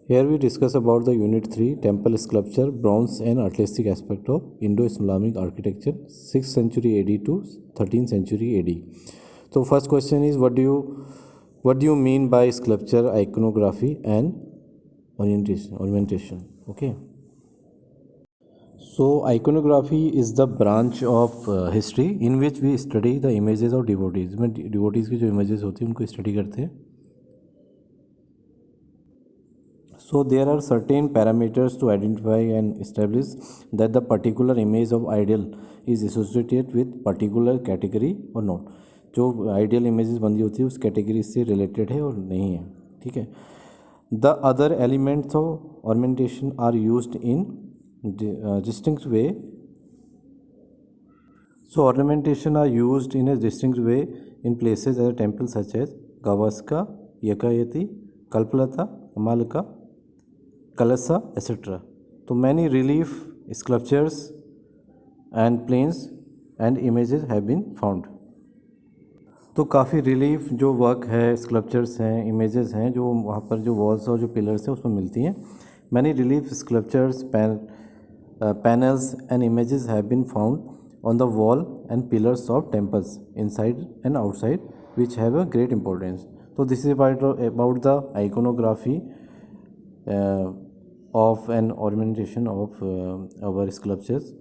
Here we discuss about the Unit 3 Temple Sculpture, Bronze and Artistic Aspect of Indo-Islamic Architecture 6th century AD to 13th century AD. So first question is what do you mean by sculpture, iconography and ornamentation? Okay. So iconography is the branch of history in which we study the images of devotees. में devotees की जो images होती हैं उनको study करते हैं. So there are certain parameters to identify and establish that the particular image of ideal is associated with particular category or not. जो ideal images बंदी होती है उस category से related है और नहीं है, ठीक है. The other elements of ornamentation are used in distinct way. So ornamentation are used in a distinct way in places as a temple such as Gavaskar, Yakayati, Kalpalata, Amalika, Kalasa, etc. So many relief sculptures and planes and images have been found. तो काफ़ी relief जो work है, sculptures हैं, images हैं जो वहाँ पर जो वॉल्स और जो पिलर्स हैं उसमें मिलती हैं. Many relief sculptures, panels and images have been found on the wall and pillars of temples inside and outside which have a great importance. So this is about the iconography of an ornamentation of our sculptures,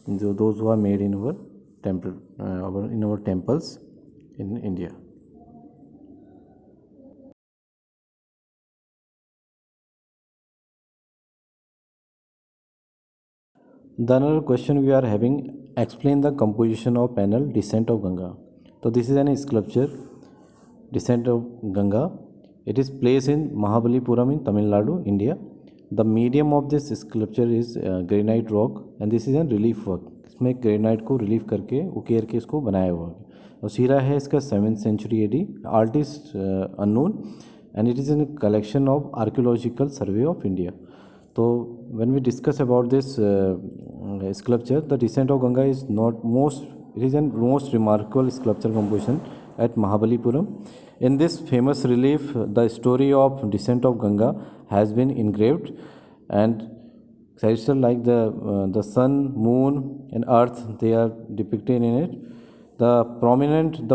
those who are made in our temple, in our temples in India. The another question we are having, explain the composition of panel Descent of Ganga. So this is an sculpture, Descent of Ganga. It is placed in Mahabalipuram in Tamil Nadu, India. The medium of this sculpture is granite rock and this is a relief work. इसमें granite को relief करके उकेर के इसको बनाया हुआ है और सिरा है इसका 7th century AD. Artist unknown and it is in a collection of Archaeological Survey of India. So when we discuss about this sculpture, the Descent of Ganga is it is a most remarkable sculpture composition at Mahabalipuram. In this famous relief, the story of Descent of Ganga has been engraved, and celestial like the sun, moon, and earth, they are depicted in it. The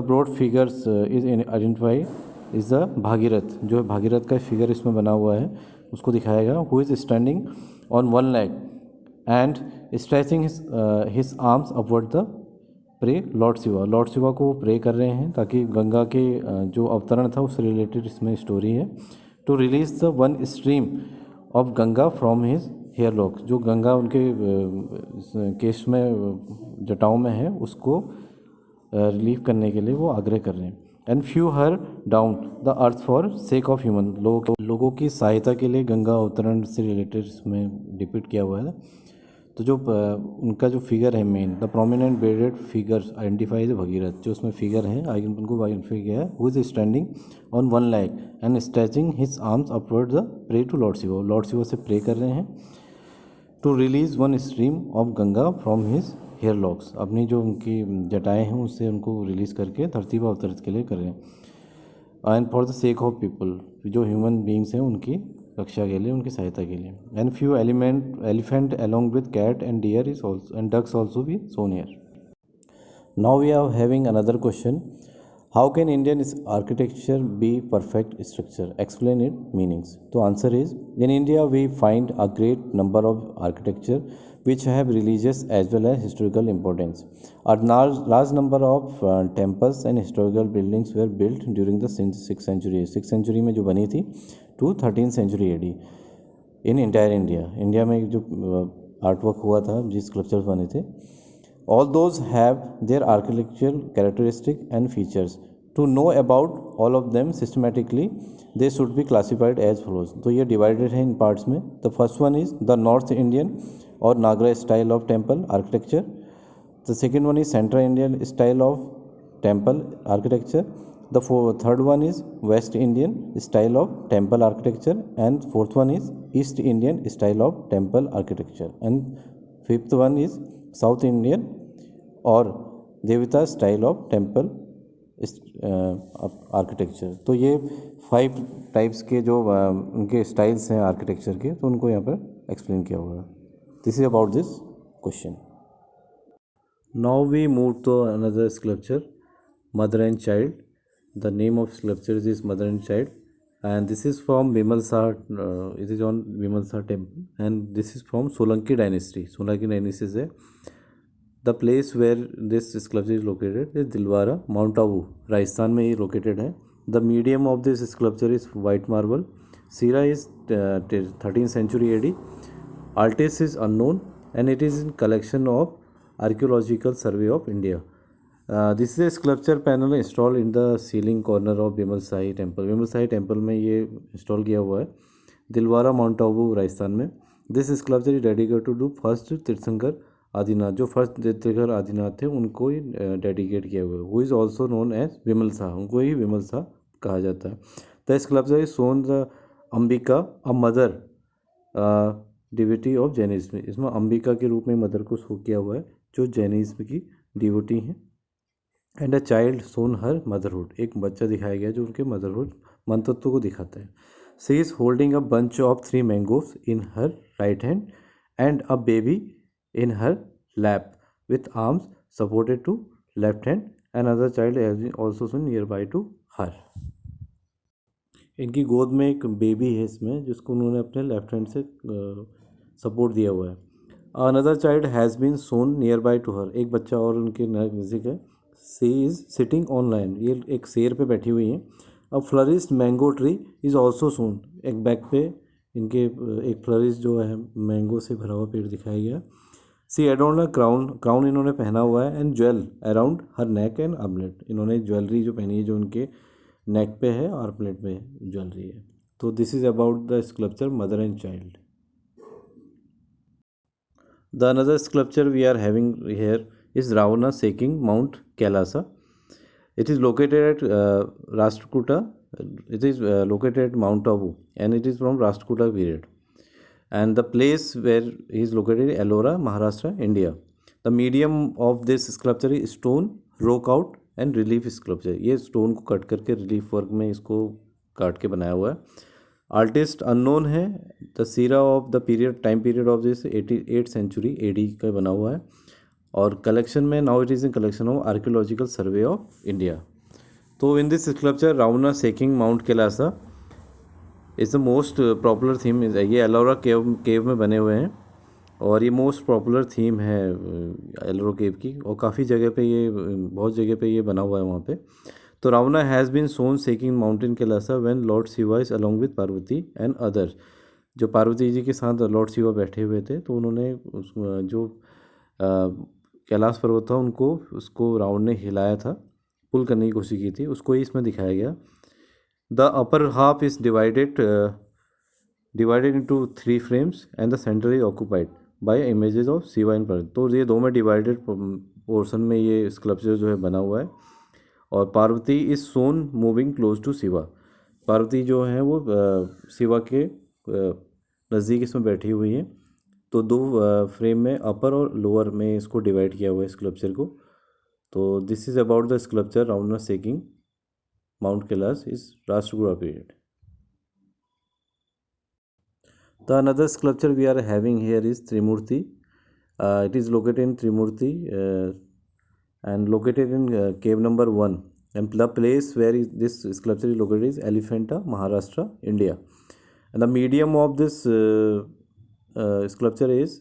broad figures is identified is the Bhagirath. जो भागीरथ का figure इसमें बना हुआ है उसको दिखाएगा. Who is standing on one leg and stretching his arms upward the pray Lord Shiva को pray कर रहे हैं ताकि गंगा के जो अवतरण था उससे रिलेटेड इसमें स्टोरी है. To release the one stream of Ganga from his hair lock. जो गंगा उनके केश में जटाओं में है उसको रिलीव करने के लिए वो आग्रह कर रहे हैं. And few her down the earth for sake of human. लोगों की सहायता के लिए गंगा अवतरण से रिलेटेड इसमें डिपिक्ट किया हुआ है. तो जो उनका जो फिगर है main, the prominent bearded figure identifies Bhagirath. जो उसमें फिगर है उनको आइडेंटिफाई किया है. Who is standing on one leg and stretching his arms upward the pray to Lord Shiva. Lord Shiva से प्रे कर रहे हैं. To release one stream of Ganga from his hair locks. अपनी जो उनकी जटाएँ हैं उससे उनको रिलीज़ करके धरती पर अवतरित के लिए कर रहे हैं. And for the sake of people, जो ह्यूमन बींग्स हैं उनकी रक्षा के लिए, उनकी सहायता के लिए. And few elephant along with cat and deer is also and ducks also be seen here. Now we are having another question. How can Indian architecture be perfect structure? Explain it meanings. तो answer is, in India we find a great number of architecture which have religious as well as historical importance. A large number of temples and historical buildings were built during the 6th century. 6th century में जो बनी थी to 13th century AD in entire India. India में जो art work हुआ था, जिस sculptures बने थे, all those have their architectural characteristic and features. To know about all of them systematically, they should be classified as follows. तो ये divided है इन parts में. The first one is the North Indian or Nagra style of temple architecture. The second one is Central Indian style of temple architecture. The third one is West Indian style of temple architecture, and fourth one is East Indian style of temple architecture, and fifth one is South Indian or Devita style of temple architecture. तो ये 5 types के जो उनके styles हैं architecture के, तो उनको यहाँ पर एक्सप्लेन किया हुआ है। This is about this question. Now we move to another sculpture, mother and child. The name of sculpture is mother and child, and this is from Vimalsa. It is on Vimalsa temple, and this is from Solanki dynasty. Solanki dynasty is the place where this sculpture is located is Dilwara, Mount Abu, Rajasthan में ये located है. The medium of this sculpture is white marble. Sira is 13th century AD. Artist is unknown, and it is in collection of Archaeological Survey of India. This is a sculpture panel installed in the ceiling corner of Bimal Sahi temple. Bimal Sahi temple में ये install किया हुआ है, Dilwara mount Abu Rajasthan में. This sculpture is dedicated to first tirthankar Adinath. जो first tirthankar Adinath थे उनको ही dedicate किया हुआ है. Who is also known as Vimal Shah, उनको ही विमल शाह कहा जाता है. The sculpture is seen the Ambika a mother deity of Jainism. इसमें अंबिका के रूप में मदर को शो किया हुआ है जो जैनिज्म की डिवोटी हैं. And a child shown her motherhood, एक बच्चा दिखाया गया जो उनके मदरहुड मंतत्व को दिखाता है. She is holding a bunch of 3 mangoes in her right hand and a baby in her lap with arms supported to left hand. And other child has also seen nearby to her. इनकी गोद में एक baby है इसमें, जिसको उन्होंने अपने left hand से सपोर्ट दिया हुआ है. Another child has been seen nearby to her, एक बच्चा और उनके नज़दीक है. She is sitting on lion, ये एक शेर पे बैठी हुई हैं. अब flourished mango tree is also seen, एक बैक पे इनके एक फ्लरिस्ट जो है मैंगो से भरा हुआ पेड़ दिखाया गया. सी एडोन अ क्राउन, क्राउन इन्होंने पहना हुआ है. And jewel around her neck and armlet, इन्होंने ज्वेलरी जो पहनी है जो उनके नेक पे है, आर्मलेट पे ज्वेलरी है. तो this is about the sculpture mother and child. The another sculpture we are having here is Ravana shaking Mount Kailasa. It is located at Rashtrakuta. It is located at Mount Abu, and it is from Rashtrakuta period. And the place where he is located is Ellora, Maharashtra, India. The medium of this sculpture is stone, rock out and relief sculpture. ये stone को cut करके relief work में इसको काट के बनाया हुआ है. आर्टिस्ट अननोन है. The era of the period, time period of this 88th century AD का बना हुआ है. और कलेक्शन में now it is in collection of Archaeological survey of India. तो in this sculpture Ravana shaking mount Kailasa is the most popular theme. ये एलोरा केव में बने हुए हैं और ये मोस्ट पॉपुलर थीम है एलोरा केव की. और काफ़ी जगह पे ये, बहुत जगह पे ये बना हुआ है वहाँ पे. तो Ravana has been shown shaking mountain Kailasa when Lord Shiva is along with Parvati and other. जो पार्वती जी के साथ लॉर्ड शिवा बैठे हुए थे, तो उन्होंने जो कैलाश पर्वत था उसको रावण ने हिलाया था, पुल करने की कोशिश की थी, उसको ही इसमें दिखाया गया. The upper half is divided into 3 frames and the centre is occupied by images of Shiva and Parvati. तो ये 2 में डिवाइडेड पोर्शन में ये स्कल्पचर जो है बना हुआ है. और Parvati is shown moving close to Shiva. Parvati जो है वो शिवा के नज़दीक इसमें बैठी हुई हैं. तो 2 फ्रेम में अपर और लोअर में इसको डिवाइड किया हुआ है स्कल्पचर को. तो this is about the sculpture Ravana shaking Mount Kailash is Rashtrakuta period. The another sculpture we are having here is Trimurti. It is located in Trimurti and located in cave number 1, and the place where this sculpture is located is Elephanta, Maharashtra, India. And the medium of this sculpture is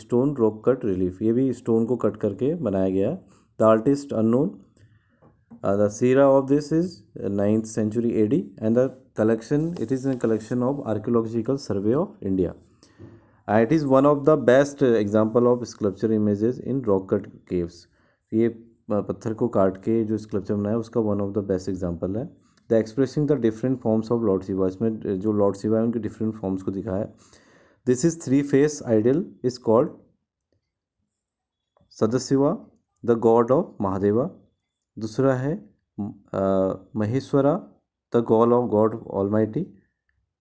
stone rock cut relief. ये भी stone को cut करके बनाया गया. The artist unknown. The sera of this is 9th century AD, and the collection, it is a collection of Archaeological Survey of India. It is one of the best example of sculpture images in rock cut caves. ये पत्थर को काट के जो sculpture बनाया उसका one of the best example है. The expressing the different forms of lord Shiva, इसमें जो लॉर्ड शिवा है उनके डिफरेंट फॉर्म्स को दिखाया. This is 3 face idol is called Sadashiva, the god of Mahadeva. दूसरा है Maheshwara, the god of almighty,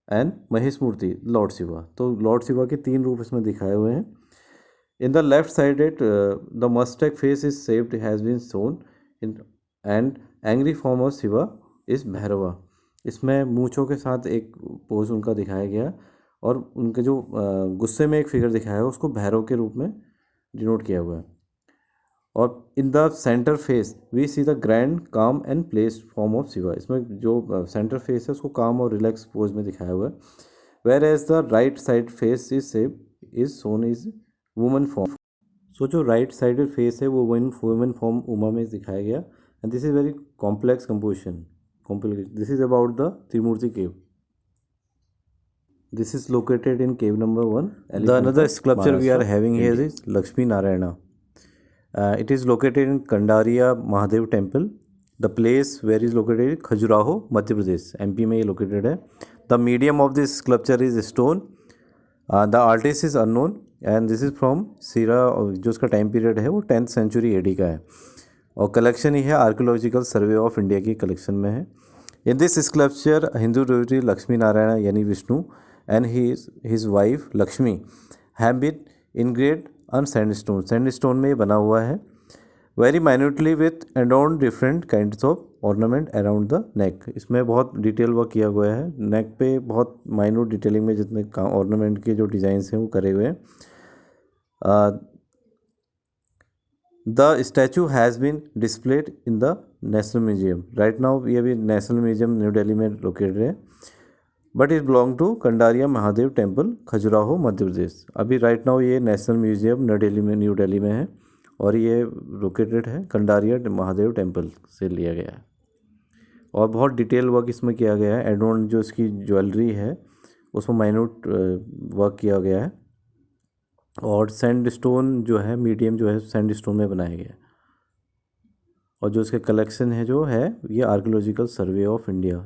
and Mahesh Murti lord Shiva. तो लॉर्ड शिवा के 3 रूप इसमें दिखाए हुए हैं. In the left sided, the mustach face is shaped has been shown in, and angry form of Shiva is Bhairava. इसमें मूंछों के साथ एक पोज उनका दिखाया गया और उनके जो गुस्से में एक फिगर दिखाया है उसको भैरव के रूप में डिनोट किया हुआ है। और in the centre face we see the grand calm and place form of Shiva. इसमें जो सेंटर फेस है उसको काम और रिलैक्स पोज में दिखाया हुआ है। Where as the right side face is shape is सोन इज वुमन फॉर्म। सो जो राइट साइड फेस है वो वुमन फॉर्म उमा में दिखाया गया। And this is very complex composition complicated. This is about the Trimurti cave. This is located in cave number 1. The another sculpture we are having here is Lakshmi Narayana. It is located in Kandaria Mahadev temple. The place where is located is Khajuraho, Madhya Pradesh. MP में ये located है. The medium of this sculpture is stone. The artist is unknown and this is from Sira, जो उसका time period है वो 10th century AD का है और कलेक्शन ही है आर्कियोलॉजिकल सर्वे ऑफ इंडिया की कलेक्शन में है। In this sculpture Hindu devotee Lakshmi Narayan यानी Vishnu and his wife Lakshmi have been engraved on sandstone. Sandstone में ये बना हुआ है very minutely with adorn different kinds of ornament around the neck. इसमें बहुत डिटेल वर्क किया गया है, नेक पे बहुत माइन्यूट डिटेलिंग में जितने ऑर्नामेंट के जो डिज़ाइंस हैं वो करे हुए हैं। The statue has been displayed in the National Museum. Right now ये भी नेशनल म्यूजियम न्यू दिल्ली में लोकेटेड है but it belong to Kandariya Mahadev temple Khajuraho Madhya Pradesh. अभी राइट नाउ ये नेशनल म्यूजियम न्यू दिल्ली में है और ये लोकेटेड है कंडारिया महादेव टेम्पल से लिया गया है और बहुत डिटेल वर्क इसमें किया गया है। एडोन जो इसकी ज्वेलरी है उसमें माइन्यूट वर्क किया गया है और सैंडस्टोन जो है मीडियम जो है सैंडस्टोन में बनाया गया है और जो इसके कलेक्शन है जो है ये archaeological survey of India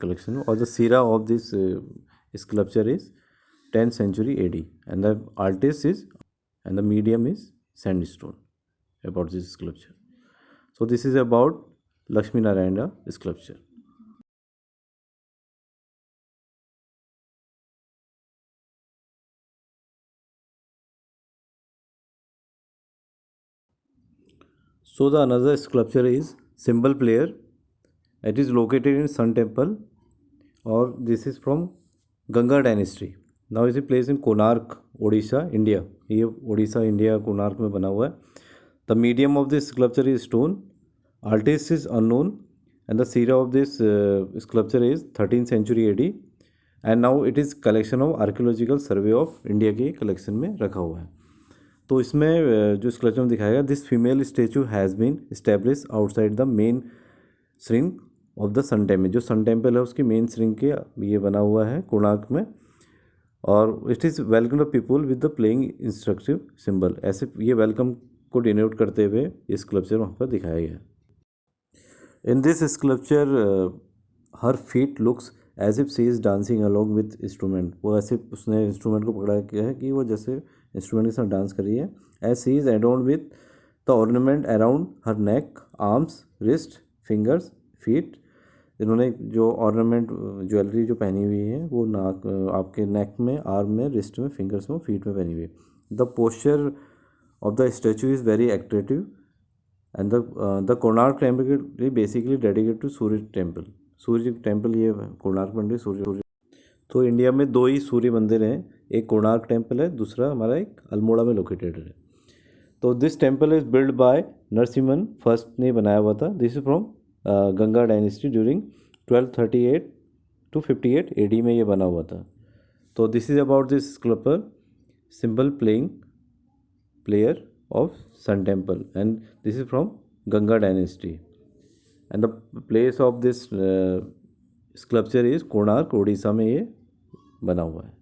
collection और the era of this sculpture is 10th century AD and the artist is and the medium is sandstone about this sculpture. So this is about Lakshmi Narayan sculpture. So the another sculpture is cymbal player. It is located in Sun Temple or this is from Ganga dynasty. Now it is placed in Konark, Odisha, India. ये Odisha, India, Konark में बना हुआ है। The medium of this sculpture is stone. Artist is unknown and the era of this sculpture is 13th century AD and now it is collection of archaeological survey of India के collection में रखा हुआ है। तो इसमें जो sculpture में दिखाया गया this female statue has been establish outside the main shrine of the sun temple. जो सन टेम्पल है उसकी मेन श्रिंग के ये बना हुआ है कोणार्क में और it is welcome the people with the playing instructive symbol. ऐसे ये वेलकम को डिनोट करते हुए ये स्कल्पचर वहाँ पर दिखाया गया। In this sculpture her feet looks as if she is dancing along with instrument. वो ऐसे उसने इंस्ट्रूमेंट को पकड़ा किया है कि वो जैसे इंस्ट्रूमेंट के साथ डांस कर रही है। As she is adorned with the ornament around her neck arms wrist fingers feet. इन्होंने जो ऑर्नामेंट ज्वेलरी जो पहनी हुई है वो नाक आपके नेक में आर्म में रिस्ट में फिंगर्स में फीट में पहनी हुई है। The posture of the statue is very attractive and the Konark temple basically dedicated to Surya temple. Surya temple ये कोणार्क मंदिर सूर्य। तो इंडिया में दो ही सूर्य मंदिर हैं, एक कोणार्क टेम्पल है, दूसरा हमारा एक अल्मोड़ा में लोकेटेड है। तो this temple is build by Narasimhan first ने बनाया हुआ था। This is from Ganga dynasty during 1238 to 58 AD में ये बना हुआ था। तो this is about this sculpture cymbal playing player of sun temple and this is from Ganga dynasty and the place of this sculpture is Konark, Orissa में ये बना हुआ है।